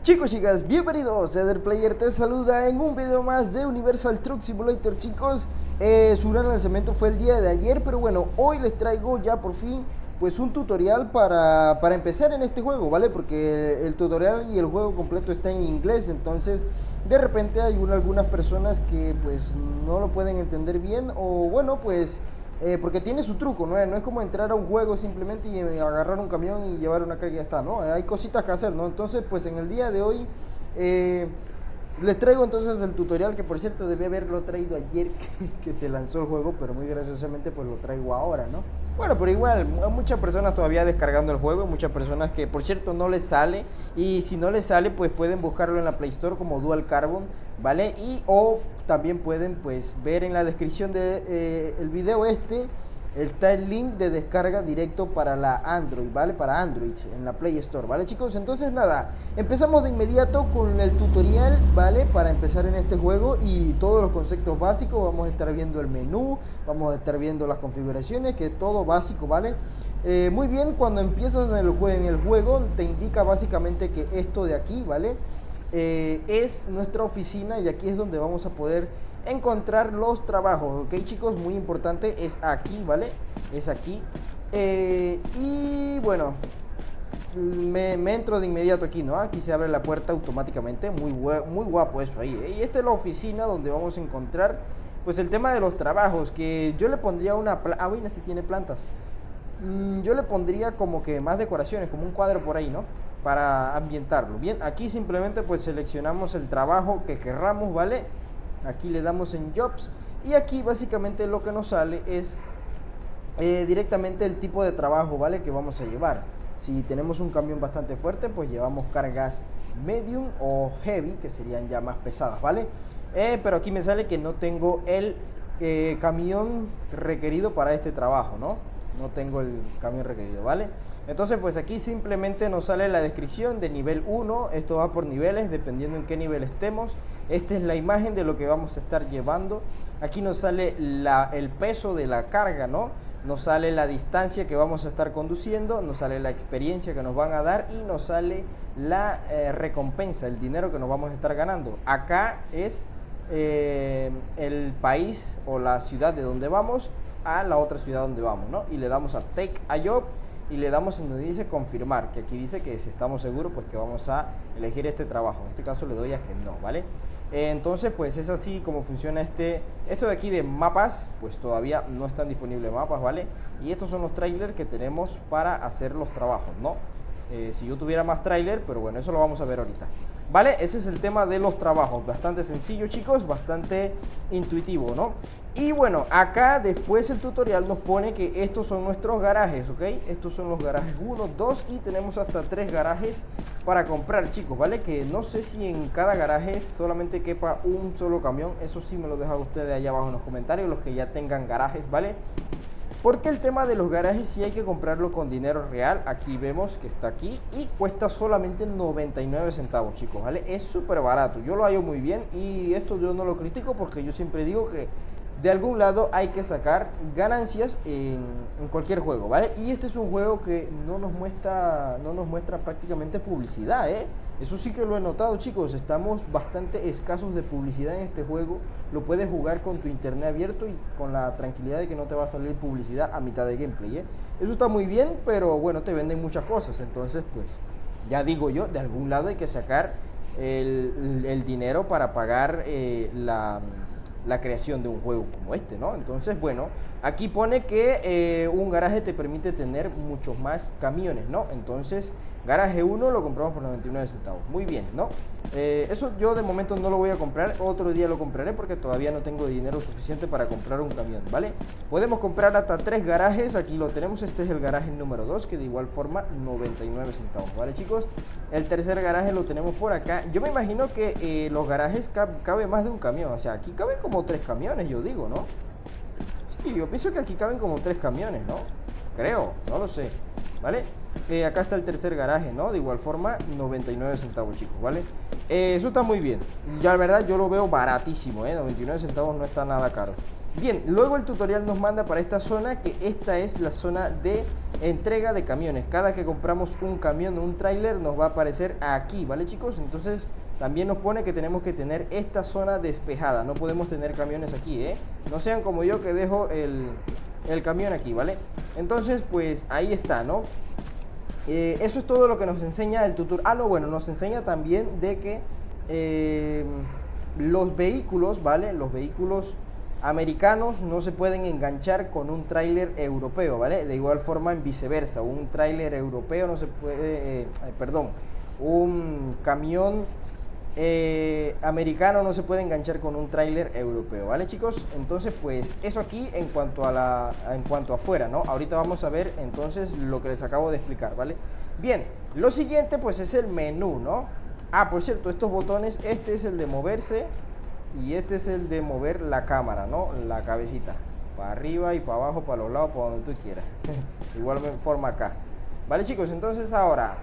Chicos, chicas, bienvenidos. Ederplayer te saluda en un video más de Universal Truck Simulator, chicos. Su gran lanzamiento fue el día de ayer, pero bueno, hoy les traigo ya por fin pues un tutorial para empezar en este juego, ¿vale? Porque el tutorial y el juego completo está en inglés, entonces de repente hay algunas personas que pues no lo pueden entender bien o bueno, pues... porque tiene su truco, ¿no? No es como entrar a un juego simplemente y agarrar un camión y llevar una carga y ya está, ¿no? Hay cositas que hacer, ¿no? Entonces, pues en el día de hoy les traigo entonces el tutorial, que por cierto debí haberlo traído ayer que se lanzó el juego, pero muy graciosamente pues lo traigo ahora, ¿no? Bueno, pero igual, hay muchas personas todavía descargando el juego, muchas personas que por cierto no les sale, y si no les sale pues pueden buscarlo en la Play Store como Dual Carbon, ¿vale? Y o también pueden pues ver en la descripción de el video está el link de descarga directo para la Android, ¿vale? Para Android en la Play Store, ¿vale, chicos? Entonces nada, empezamos de inmediato con el tutorial, ¿vale? Para empezar en este juego y todos los conceptos básicos. Vamos a estar viendo el menú, vamos a estar viendo las configuraciones, que es todo básico, ¿vale? Muy bien, cuando empiezas en el juego te indica básicamente que esto de aquí, ¿vale? Es nuestra oficina y aquí es donde vamos a poder encontrar los trabajos, ok, chicos, muy importante, es aquí, ¿vale? Es aquí. Y bueno, me entro de inmediato aquí, ¿no? Aquí se abre la puerta automáticamente, muy guapo eso ahí, ¿eh? Y esta es la oficina donde vamos a encontrar pues el tema de los trabajos, que yo le pondría una... bueno, si tiene plantas. Yo le pondría como que más decoraciones, como un cuadro por ahí, ¿no? Para ambientarlo. Bien, aquí simplemente pues seleccionamos el trabajo que querramos, ¿vale? Aquí le damos en Jobs y aquí básicamente lo que nos sale es directamente el tipo de trabajo, ¿vale? Que vamos a llevar. Si tenemos un camión bastante fuerte, pues llevamos cargas medium o heavy, que serían ya más pesadas, ¿vale? Pero aquí me sale que no tengo el camión requerido para este trabajo, ¿no? No tengo el camión requerido, ¿vale? Entonces pues aquí simplemente nos sale la descripción de nivel 1. Esto va por niveles, dependiendo en qué nivel estemos. Esta es la imagen de lo que vamos a estar llevando. Aquí nos sale el peso de la carga, ¿no? Nos sale la distancia que vamos a estar conduciendo, nos sale la experiencia que nos van a dar y nos sale la recompensa, el dinero que nos vamos a estar ganando. Acá es el país o la ciudad de donde vamos a la otra ciudad donde vamos, ¿no? Y le damos a Take a Job y le damos en donde dice confirmar, que aquí dice que si estamos seguros pues que vamos a elegir este trabajo. En este caso le doy a que no, ¿vale? Entonces pues es así como funciona esto de aquí de mapas. Pues todavía no están disponibles mapas, ¿vale? Y estos son los trailers que tenemos para hacer los trabajos, ¿no? Si yo tuviera más trailer, pero bueno, eso lo vamos a ver ahorita, ¿vale? Ese es el tema de los trabajos, bastante sencillo, chicos, bastante intuitivo, ¿no? Y bueno, acá después el tutorial nos pone que estos son nuestros garajes, ¿ok? Estos son los garajes 1, 2 y tenemos hasta 3 garajes para comprar, chicos, ¿vale? Que no sé si en cada garaje solamente quepa un solo camión. Eso sí me lo dejan ustedes allá abajo en los comentarios, los que ya tengan garajes, ¿vale? Porque el tema de los garajes sí hay que comprarlo con dinero real. Aquí vemos que está aquí y cuesta solamente 99 centavos, chicos, ¿vale? Es súper barato, yo lo hallo muy bien y esto yo no lo critico porque yo siempre digo que de algún lado hay que sacar ganancias en cualquier juego, ¿vale? Y este es un juego que no nos muestra prácticamente publicidad, ¿eh? Eso sí que lo he notado, chicos. Estamos bastante escasos de publicidad en este juego. Lo puedes jugar con tu internet abierto y con la tranquilidad de que no te va a salir publicidad a mitad de gameplay, ¿eh? Eso está muy bien, pero bueno, te venden muchas cosas. Entonces, pues, ya digo yo, de algún lado hay que sacar el dinero para pagar la creación de un juego como este, ¿no? Entonces, bueno, aquí pone que un garaje te permite tener muchos más camiones, ¿no? Entonces, garaje 1 lo compramos por 99 centavos. Muy bien, ¿no? Eso yo de momento no lo voy a comprar, otro día lo compraré porque todavía no tengo dinero suficiente para comprar un camión, ¿vale? Podemos comprar hasta 3 garajes, aquí lo tenemos. Este es el garaje número 2, que de igual forma 99 centavos, ¿vale, chicos? El tercer garaje lo tenemos por acá. Yo me imagino que los garajes cabe más de un camión, o sea, aquí caben como 3 camiones, yo digo, ¿no? Sí, yo pienso que aquí caben como 3 camiones, ¿no? Creo, no lo sé, ¿vale? Acá está el tercer garaje, ¿no? De igual forma, 99 centavos, chicos, ¿vale? Eso está muy bien. Ya, la verdad, yo lo veo baratísimo, ¿eh? 99 centavos no está nada caro. Bien, luego el tutorial nos manda para esta zona, que esta es la zona de entrega de camiones. Cada que compramos un camión o un tráiler nos va a aparecer aquí, ¿vale, chicos? Entonces también nos pone que tenemos que tener esta zona despejada. No podemos tener camiones aquí, ¿eh? No sean como yo que dejo el camión aquí, ¿vale? Entonces, pues ahí está, ¿no? Eso es todo lo que nos enseña el tutorial. Ah, no, bueno, nos enseña también de que los vehículos, ¿vale? Los vehículos americanos no se pueden enganchar con un tráiler europeo, ¿vale? De igual forma en viceversa, un tráiler europeo no se puede, perdón, un camión americano no se puede enganchar con un tráiler europeo, ¿vale, chicos? Entonces, pues eso aquí en cuanto a afuera, ¿no? Ahorita vamos a ver entonces lo que les acabo de explicar, ¿vale? Bien, lo siguiente pues es el menú, ¿no? Ah, por cierto, estos botones, este es el de moverse y este es el de mover la cámara, ¿no? La cabecita, para arriba y para abajo, para los lados, para donde tú quieras. Igual forma acá, ¿vale, chicos? Entonces ahora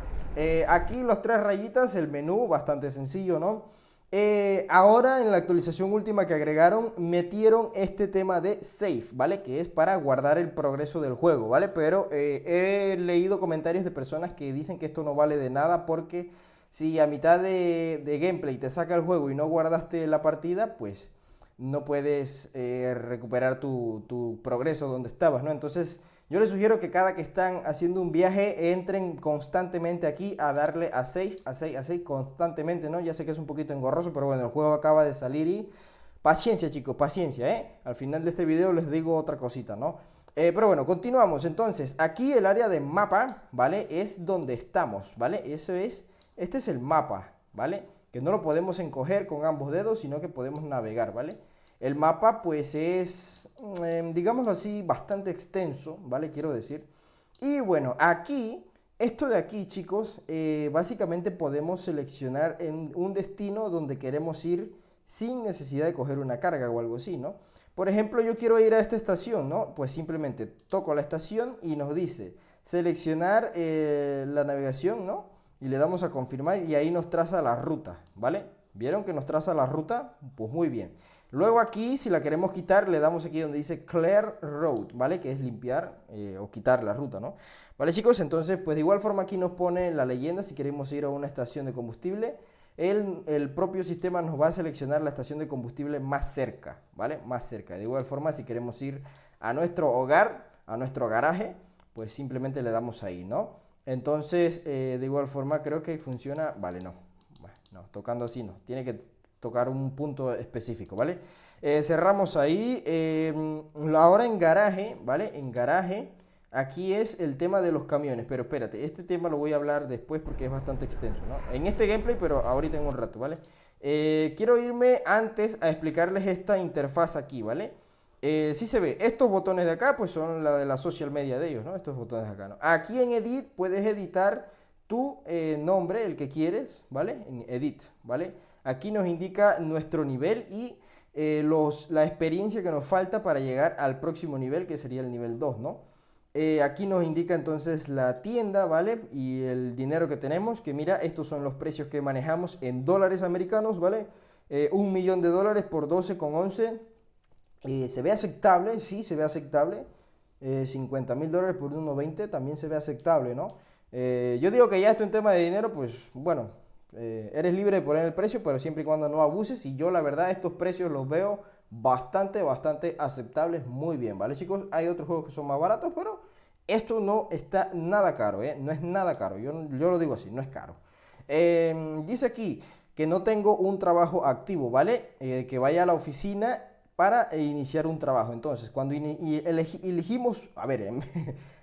aquí los tres rayitas, el menú, bastante sencillo, ¿no? Ahora en la actualización última que agregaron, metieron este tema de save, ¿vale? Que es para guardar el progreso del juego, ¿vale? Pero he leído comentarios de personas que dicen que esto no vale de nada porque si a mitad de gameplay te saca el juego y no guardaste la partida, pues no puedes recuperar tu progreso donde estabas, ¿no? Entonces yo les sugiero que cada que están haciendo un viaje entren constantemente aquí a darle a save, a save, a save constantemente, ¿no? Ya sé que es un poquito engorroso, pero bueno, el juego acaba de salir y paciencia, chicos, paciencia, ¿eh? Al final de este video les digo otra cosita, ¿no? Pero bueno, continuamos. Entonces, aquí el área de mapa, ¿vale? Es donde estamos, ¿vale? Este es el mapa, ¿vale? Que no lo podemos encoger con ambos dedos, sino que podemos navegar, ¿vale? El mapa pues es, digámoslo así, bastante extenso, ¿vale? Quiero decir. Y bueno, aquí, esto de aquí, chicos, básicamente podemos seleccionar en un destino donde queremos ir sin necesidad de coger una carga o algo así, ¿no? Por ejemplo, yo quiero ir a esta estación, ¿no? Pues simplemente toco la estación y nos dice seleccionar la navegación, ¿no? Y le damos a confirmar y ahí nos traza la ruta, ¿vale? ¿Vieron que nos traza la ruta? Pues muy bien. Luego aquí, si la queremos quitar, le damos aquí donde dice Clear Road, ¿vale? Que es limpiar o quitar la ruta, ¿no? Vale, chicos, entonces, pues de igual forma aquí nos pone la leyenda si queremos ir a una estación de combustible. El propio sistema nos va a seleccionar la estación de combustible más cerca, ¿vale? Más cerca. De igual forma, si queremos ir a nuestro hogar, a nuestro garaje, pues simplemente le damos ahí, ¿no? Entonces, de igual forma, creo que funciona. Vale, no. No, tocando así no. Tiene que tocar un punto específico, ¿vale? Cerramos ahí. Ahora en garaje, ¿vale? En garaje, aquí es el tema de los camiones. Pero espérate, este tema lo voy a hablar después porque es bastante extenso, ¿no? En este gameplay, pero ahorita en un rato, ¿vale? Quiero irme antes a explicarles esta interfaz aquí, ¿vale? Sí se ve, estos botones de acá pues son la de la social media de ellos, ¿no? Estos botones de acá, ¿no? Aquí en Edit puedes editar tu nombre, el que quieres, ¿vale? En Edit, ¿vale? Aquí nos indica nuestro nivel y la experiencia que nos falta para llegar al próximo nivel, que sería el nivel 2, ¿no? Aquí nos indica entonces la tienda, ¿vale? Y el dinero que tenemos, que mira, estos son los precios que manejamos en dólares americanos, ¿vale? $1.000.000 por 12,11. Se ve aceptable, sí, se ve aceptable. $50.000 por 1.20 también se ve aceptable, ¿no? Yo digo que ya esto en tema de dinero, pues bueno, eres libre de poner el precio, pero siempre y cuando no abuses. Y yo la verdad estos precios los veo bastante aceptables, muy bien, ¿vale, chicos? Hay otros juegos que son más baratos, pero esto no está nada caro, ¿eh? No es nada caro, yo lo digo así, no es caro. Dice aquí que no tengo un trabajo activo, ¿vale? Que vaya a la oficina para iniciar un trabajo. Entonces, cuando elegimos, a ver,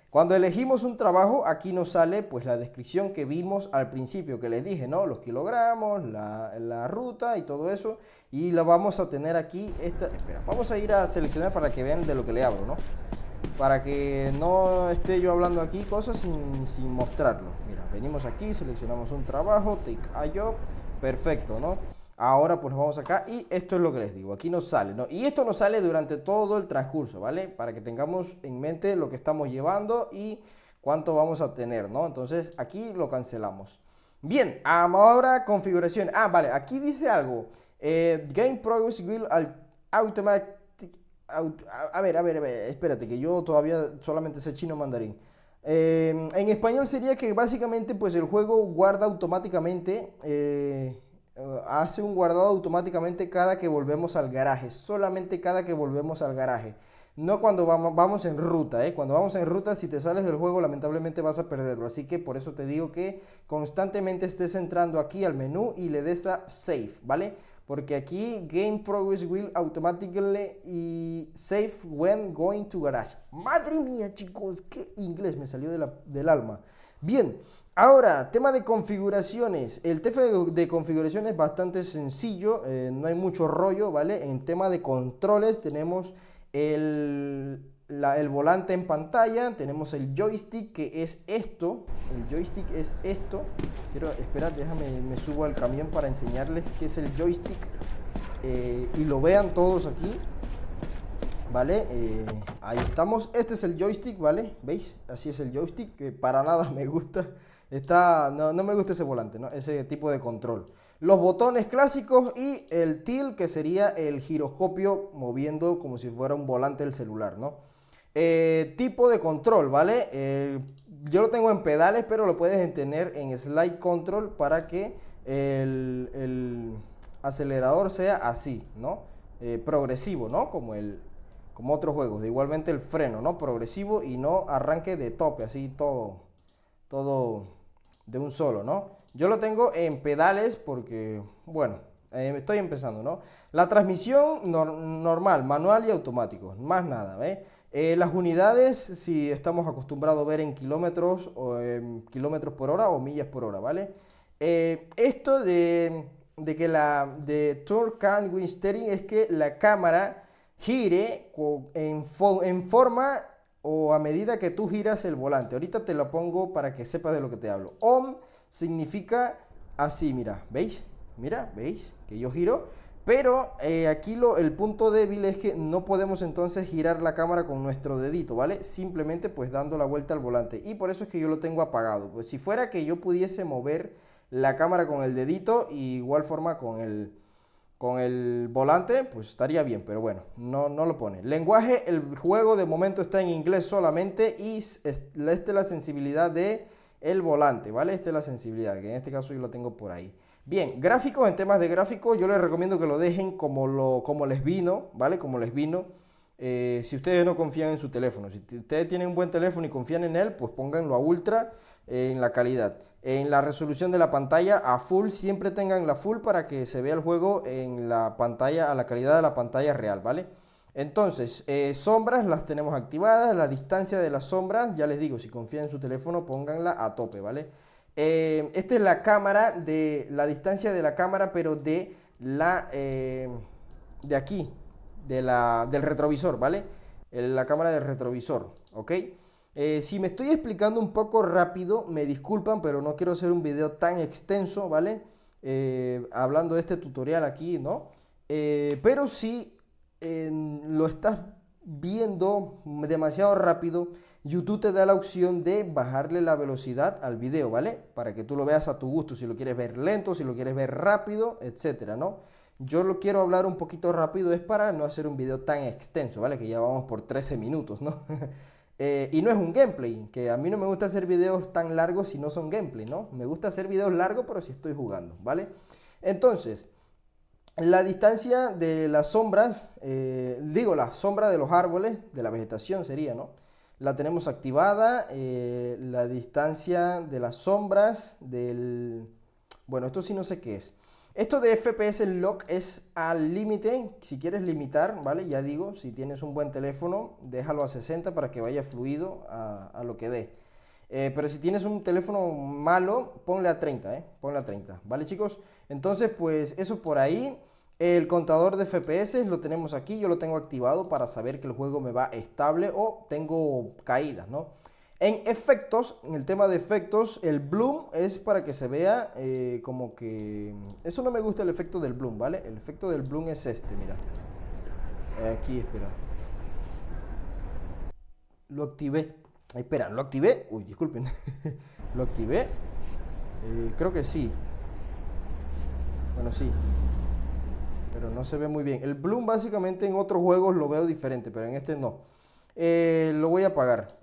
cuando elegimos un trabajo, aquí nos sale pues la descripción que vimos al principio, que les dije, ¿no? Los kilogramos, la ruta y todo eso. Y la vamos a tener aquí, espera, vamos a ir a seleccionar para que vean de lo que le hablo, ¿no? Para que no esté yo hablando aquí cosas sin mostrarlo. Mira, venimos aquí, seleccionamos un trabajo, take a job, perfecto, ¿no? Ahora pues nos vamos acá y esto es lo que les digo, aquí nos sale, ¿no? Y esto nos sale durante todo el transcurso, ¿vale? Para que tengamos en mente lo que estamos llevando y cuánto vamos a tener, ¿no? Entonces aquí lo cancelamos. Bien, ahora configuración. Ah, vale, aquí dice algo. Game Progress will automatic... A ver, espérate, que yo todavía solamente sé chino mandarín. En español sería que básicamente pues el juego guarda automáticamente, hace un guardado automáticamente cada que volvemos al garaje, solamente cada que volvemos al garaje. No cuando vamos en ruta, ¿eh? Cuando vamos en ruta, si te sales del juego, lamentablemente vas a perderlo. Así que por eso te digo que constantemente estés entrando aquí al menú y le des a Save, ¿vale? Porque aquí Game Progress will automatically y save when going to garage. Madre mía, chicos, qué inglés me salió del alma. Bien, ahora, tema de configuraciones. El tema de configuración es bastante sencillo, no hay mucho rollo, ¿vale? En tema de controles tenemos el volante en pantalla, tenemos el joystick que es esto, el joystick es esto. Esperad, déjame, me subo al camión para enseñarles qué es el joystick y lo vean todos aquí, ¿vale? Ahí estamos, este es el joystick, ¿vale? ¿Veis? Así es el joystick, que para nada me gusta, no me gusta ese volante, ¿no? Ese tipo de control. Los botones clásicos y el tilt, que sería el giroscopio moviendo como si fuera un volante del celular, ¿no? Tipo de control, ¿vale? Yo lo tengo en pedales, pero lo puedes tener en slide control para que el acelerador sea así, ¿no? Progresivo, ¿no? Como otros juegos. Igualmente el freno, ¿no? Progresivo y no arranque de tope, así todo de un solo, ¿no? Yo lo tengo en pedales porque, bueno, estoy empezando, ¿no? La transmisión normal, manual y automático, más nada, ¿ves? Las unidades, si estamos acostumbrados a ver en kilómetros o en kilómetros por hora o millas por hora, ¿vale? Esto de que de Torque and Wind Steering es que la cámara gire en forma o a medida que tú giras el volante. Ahorita te lo pongo para que sepas de lo que te hablo. On significa así, mira, ¿veis? Mira, ¿veis? Que yo giro. Pero aquí el punto débil es que no podemos entonces girar la cámara con nuestro dedito, ¿vale? Simplemente pues dando la vuelta al volante. Y por eso es que yo lo tengo apagado. Pues si fuera que yo pudiese mover la cámara con el dedito, y igual forma con el volante, pues estaría bien, pero bueno, no lo pone. Lenguaje, el juego de momento está en inglés solamente y esta es la sensibilidad de el volante, ¿vale? Esta es la sensibilidad, que en este caso yo lo tengo por ahí. Bien, gráficos, en temas de gráficos, yo les recomiendo que lo dejen como les vino, ¿vale? Como les vino. Si ustedes no confían en su teléfono, si ustedes tienen un buen teléfono y confían en él, pues pónganlo a ultra en la calidad. En la resolución de la pantalla a full, siempre tengan la full para que se vea el juego en la pantalla, a la calidad de la pantalla real, ¿vale? Entonces, sombras las tenemos activadas, la distancia de las sombras, ya les digo, si confían en su teléfono, pónganla a tope, ¿vale? Esta es la cámara, la distancia de la cámara, pero de aquí, del retrovisor, ¿vale? La cámara del retrovisor, ¿ok? Si me estoy explicando un poco rápido, me disculpan, pero no quiero hacer un video tan extenso, ¿vale? Hablando de este tutorial aquí, ¿no? Pero si lo estás viendo demasiado rápido, YouTube te da la opción de bajarle la velocidad al video, ¿vale? Para que tú lo veas a tu gusto, si lo quieres ver lento, si lo quieres ver rápido, etcétera, ¿no? Yo lo quiero hablar un poquito rápido, es para no hacer un video tan extenso, ¿vale? Que ya vamos por 13 minutos, ¿no? Y no es un gameplay, que a mí no me gusta hacer videos tan largos si no son gameplay, ¿no? Me gusta hacer videos largos, pero si estoy jugando, ¿vale? Entonces, la distancia de las sombras, la sombra de los árboles, de la vegetación sería, ¿no? La tenemos activada, la distancia de las sombras Bueno, esto sí no sé qué es. Esto de FPS Lock es al límite, si quieres limitar, ¿vale? Ya digo, si tienes un buen teléfono, déjalo a 60 para que vaya fluido a lo que dé. Pero si tienes un teléfono malo, ponle a 30, ponle a 30, ¿vale, chicos? Entonces, pues eso por ahí. El contador de FPS lo tenemos aquí, yo lo tengo activado para saber que el juego me va estable o tengo caídas, ¿no? En efectos, en el tema de efectos, el bloom es para que se vea como que... Eso no me gusta el efecto del bloom, ¿vale? El efecto del bloom es este, mira. Aquí, espera. Lo activé. Espera, ¿lo activé? Uy, disculpen. ¿Lo activé? Creo que sí. Bueno, sí. Pero no se ve muy bien. El bloom básicamente en otros juegos lo veo diferente, pero en este no. Lo voy a apagar.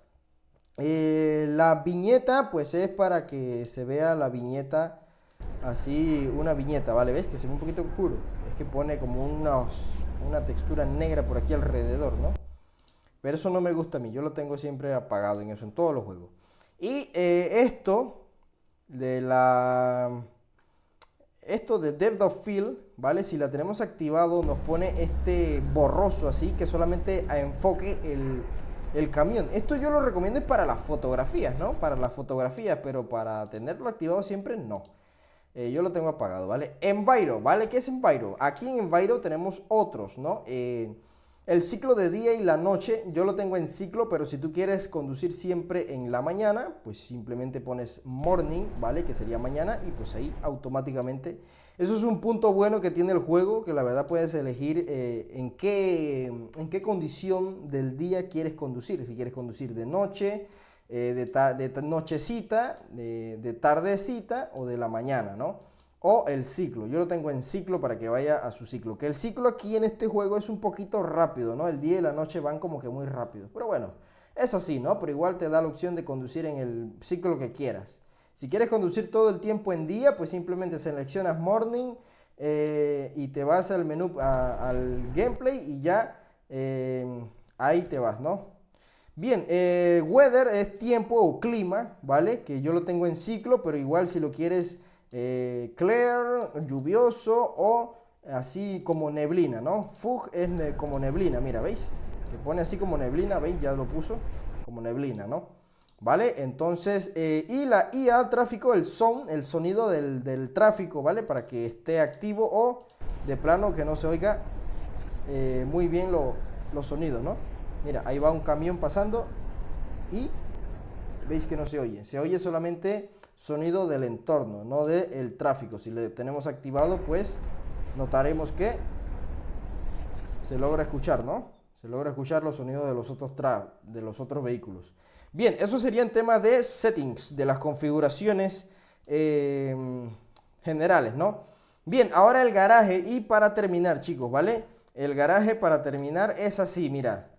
La viñeta, pues es para que se vea la viñeta así, una viñeta, ¿vale? ¿Ves? Que se ve un poquito oscuro. Es que pone como una textura negra por aquí alrededor, ¿no? Pero eso no me gusta a mí, yo lo tengo siempre apagado en eso, en todos los juegos. Y de la... Esto de Depth of Field, ¿vale? Si la tenemos activado nos pone este borroso así, que solamente a enfoque el camión. Esto yo lo recomiendo para las fotografías, ¿no? Para las fotografías, pero para tenerlo activado siempre no. Yo lo tengo apagado, ¿vale? Enviro, ¿vale? ¿Qué es Enviro? Aquí en Enviro tenemos otros, ¿no? El ciclo de día y la noche, yo lo tengo en ciclo, pero si tú quieres conducir siempre en la mañana, pues simplemente pones morning, ¿vale? Que sería mañana, y pues ahí automáticamente. Eso es un punto bueno que tiene el juego, que la verdad puedes elegir en qué condición del día quieres conducir. Si quieres conducir de noche, de nochecita, de tardecita o de la mañana, ¿no? O el ciclo, yo lo tengo en ciclo para que vaya a su ciclo. Que el ciclo aquí en este juego es un poquito rápido, ¿no? El día y la noche van como que muy rápido. Pero bueno, es así, ¿no? Pero igual te da la opción de conducir en el ciclo que quieras. Si quieres conducir todo el tiempo en día, pues simplemente seleccionas morning y te vas al menú, al gameplay y ya ahí te vas, ¿no? Bien, weather es tiempo o clima, ¿vale? Que yo lo tengo en ciclo, pero igual si lo quieres clear, lluvioso o así como neblina, ¿no? Fog es como neblina, mira, ¿veis? Que pone así como neblina, ¿veis? Ya lo puso como neblina, ¿no? ¿Vale? Entonces, y la IA, tráfico, el sonido del tráfico, ¿vale? Para que esté activo o de plano que no se oiga muy bien los sonidos, ¿no? Mira, ahí va un camión pasando y veis que no se oye. Se oye solamente sonido del entorno, no del tráfico. Si lo tenemos activado, pues notaremos que se logra escuchar, ¿no? Se logra escuchar los sonidos de los otros vehículos. Bien, eso sería en tema de settings, de las configuraciones generales, ¿no? Bien, ahora el garaje y para terminar, chicos, ¿vale? El garaje para terminar es así, mira.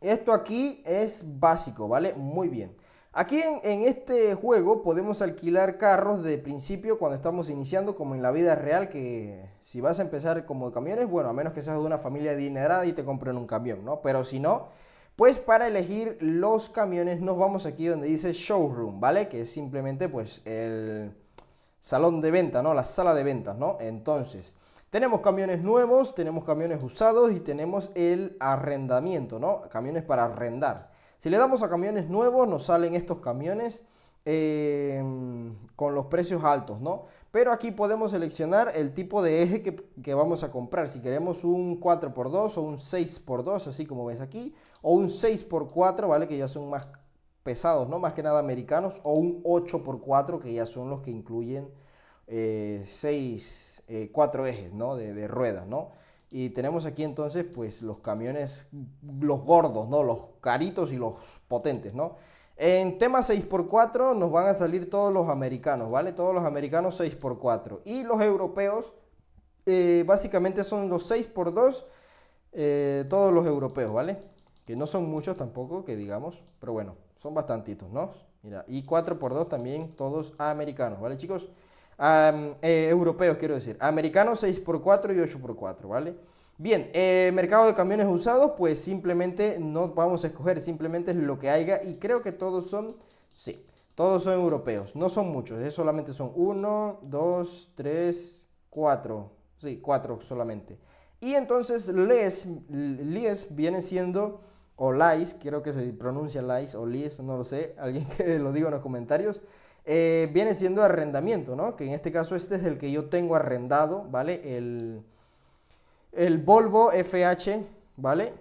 Esto aquí es básico, ¿vale? Muy bien. Aquí en este juego podemos alquilar carros de principio cuando estamos iniciando, como en la vida real, que si vas a empezar como camiones, bueno, a menos que seas de una familia adinerada y te compren un camión, ¿no? Pero si no, pues para elegir los camiones nos vamos aquí donde dice Showroom, ¿vale? Que es simplemente pues el salón de venta, ¿no? La sala de ventas, ¿no? Entonces, tenemos camiones nuevos, tenemos camiones usados y tenemos el arrendamiento, ¿no? Camiones para arrendar. Si le damos a camiones nuevos, nos salen estos camiones con los precios altos, ¿no? Pero aquí podemos seleccionar el tipo de eje que vamos a comprar. Si queremos un 4x2 o un 6x2, así como ves aquí, o un 6x4, ¿vale? Que ya son más pesados, ¿no? Más que nada americanos, o un 8x4, que ya son los que incluyen 4 ejes, ¿no? De ruedas, ¿no? Y tenemos aquí entonces pues los camiones, los gordos, ¿no? Los caritos y los potentes, ¿no? En tema 6x4 nos van a salir todos los americanos, ¿vale? Todos los americanos 6x4. Y los europeos básicamente son los 6x2, todos los europeos, ¿vale? Que no son muchos tampoco, que digamos, pero bueno, son bastantitos, ¿no? Mira, y 4x2 también todos americanos, ¿vale, chicos? Europeos, quiero decir. Americanos 6x4 y 8x4, ¿vale? Bien, mercado de camiones usados, pues simplemente no vamos a escoger, simplemente lo que haya. Y creo que todos son, sí, todos son europeos. No son muchos, solamente son 1, 2, 3, 4. Sí, 4 solamente. Y entonces les viene siendo, o lies, creo que se pronuncia lies o lies, no lo sé, alguien que lo diga en los comentarios. Viene siendo arrendamiento, ¿no? Que en este caso este es el que yo tengo arrendado, ¿vale? El Volvo FH, ¿vale?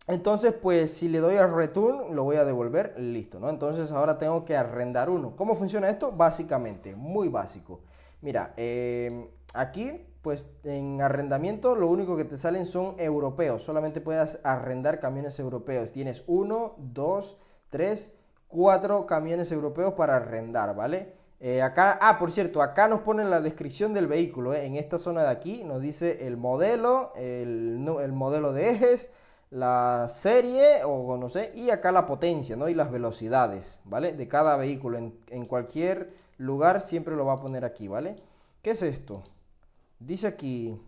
Entonces, pues si le doy a return, lo voy a devolver, listo, ¿no? Entonces ahora tengo que arrendar uno. ¿Cómo funciona esto? Básicamente, muy básico. Mira, aquí, pues en arrendamiento lo único que te salen son europeos. Solamente puedes arrendar camiones europeos. Tienes 1, 2, 3, 4 camiones europeos para arrendar, ¿vale? Acá, por cierto, acá nos pone la descripción del vehículo, en esta zona de aquí nos dice el modelo, el modelo de ejes, la serie o no sé, y acá la potencia, ¿no? Y las velocidades, ¿vale? De cada vehículo en cualquier lugar siempre lo va a poner aquí, ¿vale? ¿Qué es esto? Dice aquí...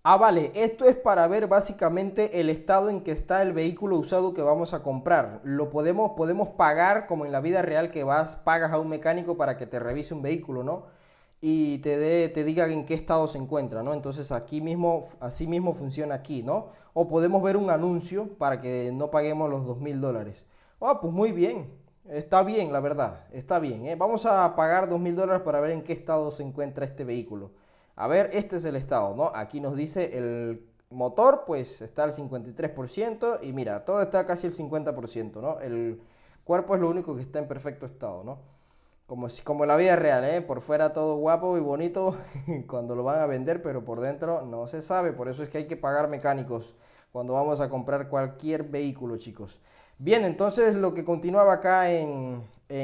vale, esto es para ver básicamente el estado en que está el vehículo usado que vamos a comprar. Podemos pagar como en la vida real que pagas a un mecánico para que te revise un vehículo, ¿no? Y te diga en qué estado se encuentra, ¿no? Entonces aquí mismo, así mismo funciona aquí, ¿no? O podemos ver un anuncio para que no paguemos los $2000. Pues muy bien, está bien, la verdad, está bien, ¿eh? Vamos a pagar $2000 para ver en qué estado se encuentra este vehículo. A ver, este es el estado, ¿no? Aquí nos dice el motor, pues está al 53% y mira, todo está casi al 50%, ¿no? El cuerpo es lo único que está en perfecto estado, ¿no? Como la vida real, ¿eh? Por fuera todo guapo y bonito cuando lo van a vender, pero por dentro no se sabe. Por eso es que hay que pagar mecánicos cuando vamos a comprar cualquier vehículo, chicos. Bien, entonces lo que continuaba acá en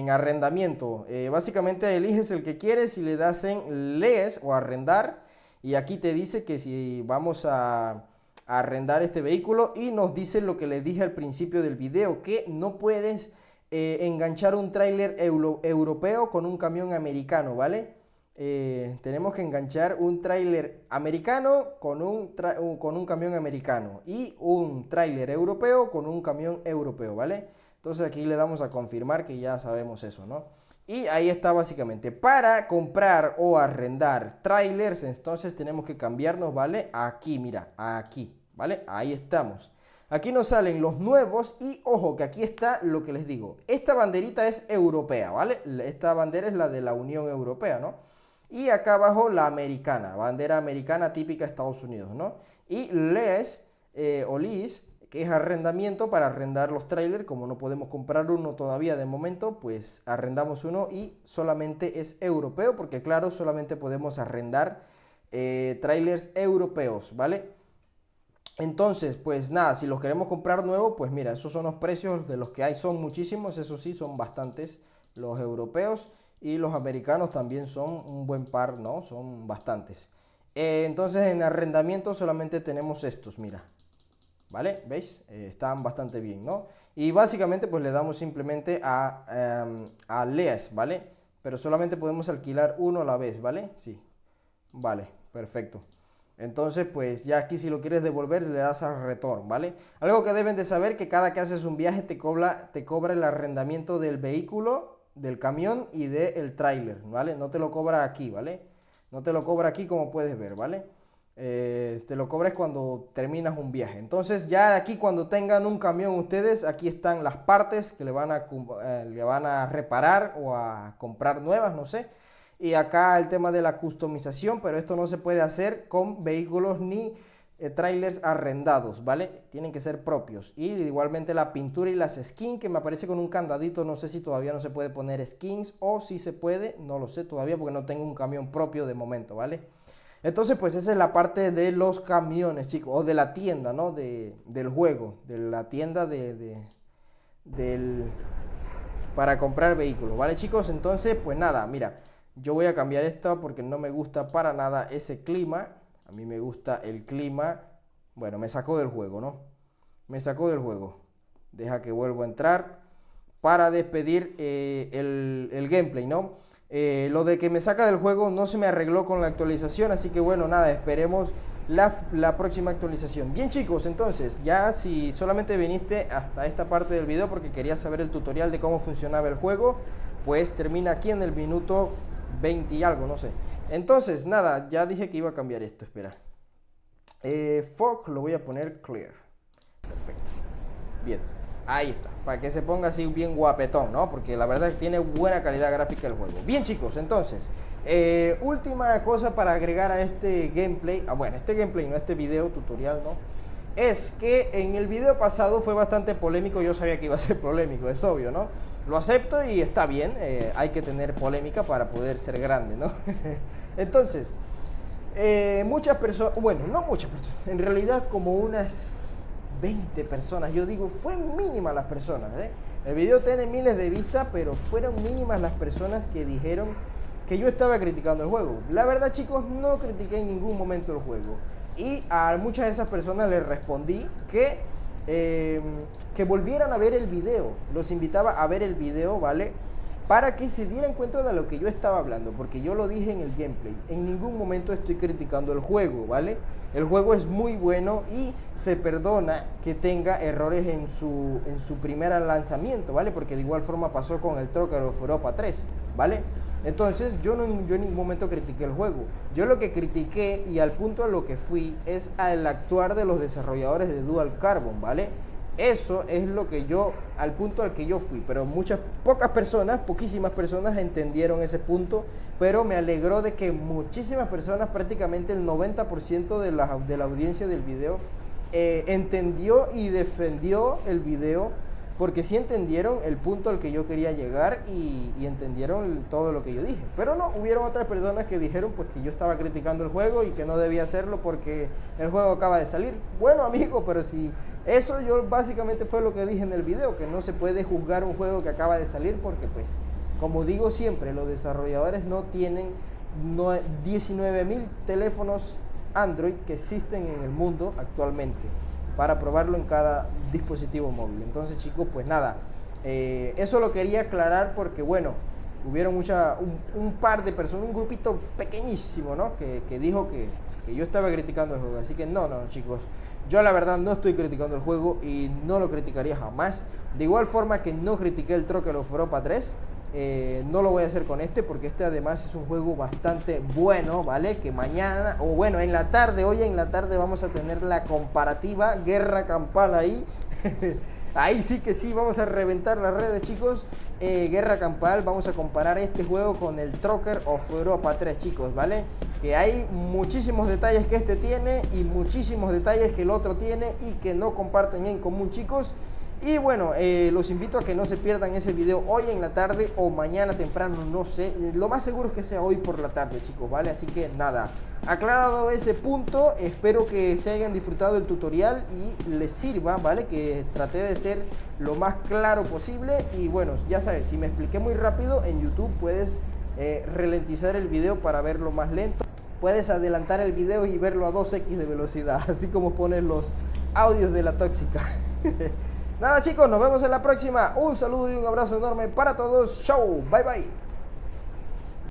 arrendamiento. Básicamente eliges el que quieres y le das en lees o arrendar. Y aquí te dice que si vamos a arrendar este vehículo y nos dice lo que les dije al principio del video, que no puedes enganchar un tráiler europeo con un camión americano, ¿vale? Tenemos que enganchar un tráiler americano con un camión americano y un tráiler europeo con un camión europeo, ¿vale? Entonces aquí le damos a confirmar que ya sabemos eso, ¿no? Y ahí está básicamente. Para comprar o arrendar trailers, entonces tenemos que cambiarnos, ¿vale? Aquí, mira, aquí, ¿vale? Ahí estamos. Aquí nos salen los nuevos y ojo que aquí está lo que les digo. Esta banderita es europea, ¿vale? Esta bandera es la de la Unión Europea, ¿no? Y acá abajo la americana, bandera americana típica de Estados Unidos, ¿no? Y lease o lease, que es arrendamiento para arrendar los trailers. Como no podemos comprar uno todavía de momento, pues arrendamos uno y solamente es europeo, porque claro, solamente podemos arrendar trailers europeos, ¿vale? Entonces, pues nada, si los queremos comprar nuevos, pues mira, esos son los precios de los que hay, son muchísimos, eso sí, son bastantes los europeos y los americanos también son un buen par, ¿no? Son bastantes. Entonces en arrendamiento solamente tenemos estos, mira, ¿vale? ¿Veis? Están bastante bien, ¿no? Y básicamente pues le damos simplemente a lease, ¿vale? Pero solamente podemos alquilar uno a la vez, ¿vale? Sí, vale, perfecto. Entonces, pues ya aquí si lo quieres devolver le das a return, ¿vale? Algo que deben de saber que cada que haces un viaje te cobra el arrendamiento del vehículo, del camión y del tráiler, ¿vale? No te lo cobra aquí, ¿vale? No te lo cobra aquí como puedes ver, ¿vale? Te lo cobras cuando terminas un viaje. Entonces ya aquí cuando tengan un camión ustedes, aquí están las partes que le van a reparar o a comprar nuevas, no sé. Y acá el tema de la customización, pero esto no se puede hacer con vehículos ni trailers arrendados, ¿vale? Tienen que ser propios. Y igualmente la pintura y las skins, que me aparece con un candadito, no sé si todavía no se puede poner skins o si se puede, no lo sé todavía porque no tengo un camión propio de momento, ¿vale? Entonces pues esa es la parte de los camiones, chicos, o de la tienda, ¿no? Del juego, de la tienda para comprar vehículos, ¿vale, chicos? Entonces pues nada, mira. Yo voy a cambiar esto porque no me gusta para nada ese clima. A mí me gusta el clima. Bueno, me sacó del juego, ¿no? Me sacó del juego. Deja que vuelvo a entrar para despedir el gameplay, ¿no? Lo de que me saca del juego no se me arregló con la actualización. Así que bueno, nada, esperemos la próxima actualización. Bien, chicos, entonces ya si solamente viniste hasta esta parte del video porque querías saber el tutorial de cómo funcionaba el juego, pues termina aquí en el minuto 20 y algo, no sé. Entonces, nada, ya dije que iba a cambiar esto, espera. Fog lo voy a poner clear. Perfecto. Bien, ahí está. Para que se ponga así bien guapetón, ¿no? Porque la verdad es que tiene buena calidad gráfica el juego. Bien, chicos, entonces, última cosa para agregar a este gameplay. Bueno, este gameplay, no este video tutorial, ¿no? Es que en el video pasado fue bastante polémico. Yo sabía que iba a ser polémico, es obvio, ¿no? Lo acepto y está bien, hay que tener polémica para poder ser grande, ¿no? Entonces, muchas personas, bueno, no muchas personas, en realidad como unas 20 personas, yo digo, fue mínima las personas, ¿eh? El video tiene miles de vistas, pero fueron mínimas las personas que dijeron que yo estaba criticando el juego. La verdad, chicos, no critiqué en ningún momento el juego. Y a muchas de esas personas les respondí que volvieran a ver el video. Los invitaba a ver el video, ¿vale? Para que se dieran cuenta de lo que yo estaba hablando, porque yo lo dije en el gameplay. En ningún momento estoy criticando el juego, ¿vale? El juego es muy bueno y se perdona que tenga errores en su primer lanzamiento, ¿vale? Porque de igual forma pasó con el Trucker of Europa 3, ¿vale? Entonces yo en ningún momento critiqué el juego. Yo lo que critiqué y al punto a lo que fui es al actuar de los desarrolladores de Dual Carbon, ¿vale? Eso es lo que yo, al punto al que yo fui, pero poquísimas personas entendieron ese punto, pero me alegró de que muchísimas personas, prácticamente el 90% de la audiencia del video, entendió y defendió el video, porque sí entendieron el punto al que yo quería llegar y entendieron todo lo que yo dije. Pero no, hubieron otras personas que dijeron pues que yo estaba criticando el juego y que no debía hacerlo porque el juego acaba de salir. Bueno, amigo, pero si eso yo básicamente fue lo que dije en el video, que no se puede juzgar un juego que acaba de salir porque pues, como digo siempre, los desarrolladores no tienen 19.000 teléfonos Android que existen en el mundo actualmente para probarlo en cada dispositivo móvil. Entonces, chicos, pues nada, eso lo quería aclarar porque, bueno, hubieron un par de personas, un grupito pequeñísimo, ¿no? Que dijo que yo estaba criticando el juego. Así que no, chicos, yo la verdad no estoy criticando el juego y no lo criticaría jamás. De igual forma que no critiqué el Trucker of Europa 3, no lo voy a hacer con este porque este además es un juego bastante bueno, ¿vale? Que mañana, o bueno, en la tarde, hoy en la tarde vamos a tener la comparativa, guerra campal ahí. Ahí sí que sí, vamos a reventar las redes, chicos. Guerra campal, vamos a comparar este juego con el Trucker of Europa 3, chicos, ¿vale? Que hay muchísimos detalles que este tiene y muchísimos detalles que el otro tiene y que no comparten en común, chicos. Y bueno, los invito a que no se pierdan ese video hoy en la tarde o mañana temprano, no sé. Lo más seguro es que sea hoy por la tarde, chicos, ¿vale? Así que nada, aclarado ese punto, espero que se hayan disfrutado el tutorial y les sirva, ¿vale? Que traté de ser lo más claro posible. Y bueno, ya sabes, si me expliqué muy rápido, en YouTube puedes ralentizar el video para verlo más lento. Puedes adelantar el video y verlo a 2x de velocidad, así como ponen los audios de la tóxica. Nada, chicos, nos vemos en la próxima. Un saludo y un abrazo enorme para todos. Chau, bye bye.